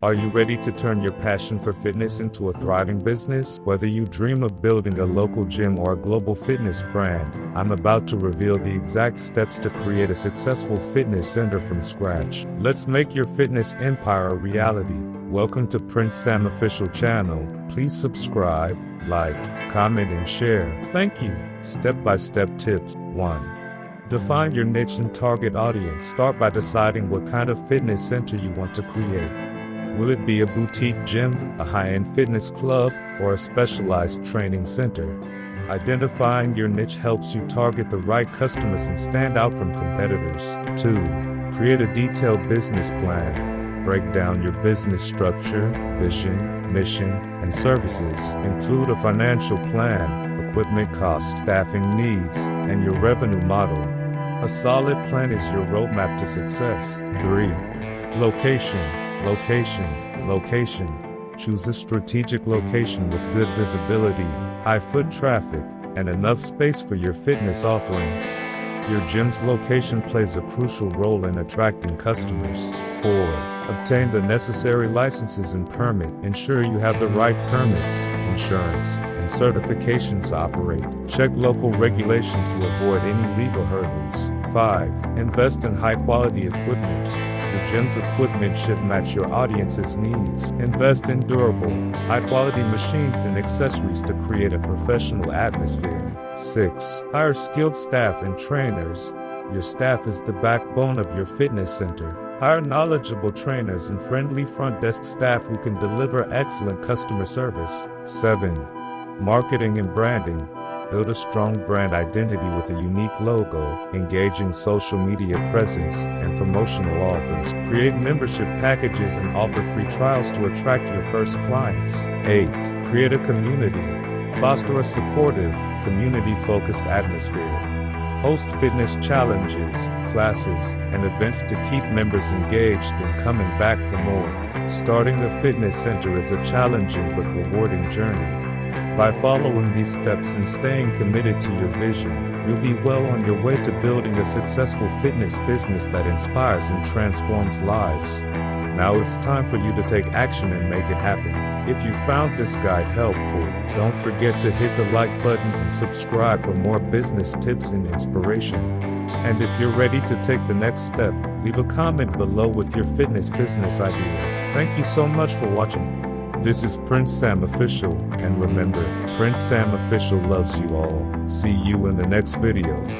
Are you ready to turn your passion for fitness into a thriving business? Whether you dream of building a local gym or a global fitness brand, I'm about to reveal the exact steps to create a successful fitness center from scratch. Let's make your fitness empire a reality. Welcome to Prince Sam Official Channel. Please subscribe, like, comment, and share. Thank you. Step-by-step tips. 1. Define your niche and target audience. Start by deciding what kind of fitness center you want to create. Will it be a boutique gym, a high-end fitness club, or a specialized training center? Identifying your niche helps you target the right customers and stand out from competitors. 2. Create a detailed business plan. Break down your business structure, vision, mission, and services. Include a financial plan, equipment costs, staffing needs, and your revenue model. A solid plan is your roadmap to success. 3. Location. Choose a strategic location with good visibility, high foot traffic, and enough space for your fitness offerings. Your gym's location plays a crucial role in attracting customers. 4. Obtain the necessary licenses and permit. Ensure you have the right permits, insurance, and certifications to operate. Check local regulations to avoid any legal hurdles. 5. Invest in high-quality equipment. The gym's equipment should match your audience's needs. Invest in durable, high-quality machines and accessories to create a professional atmosphere. 6. Hire skilled staff and trainers. Your staff is the backbone of your fitness center. Hire knowledgeable trainers and friendly front desk staff who can deliver excellent customer service. 7. Marketing and branding. Build a strong brand identity with a unique logo, engaging social media presence, and promotional offers. Create membership packages and offer free trials to attract your first clients. 8. Create a community. Foster a supportive, community-focused atmosphere. Host fitness challenges, classes, and events to keep members engaged and coming back for more. Starting a fitness center is a challenging but rewarding journey. By following these steps and staying committed to your vision, you'll be well on your way to building a successful fitness business that inspires and transforms lives. Now it's time for you to take action and make it happen. If you found this guide helpful, don't forget to hit the like button and subscribe for more business tips and inspiration. And if you're ready to take the next step, leave a comment below with your fitness business idea. Thank you so much for watching. This is Prince Sam Official, and remember, Prince Sam Official loves you all. See you in the next video.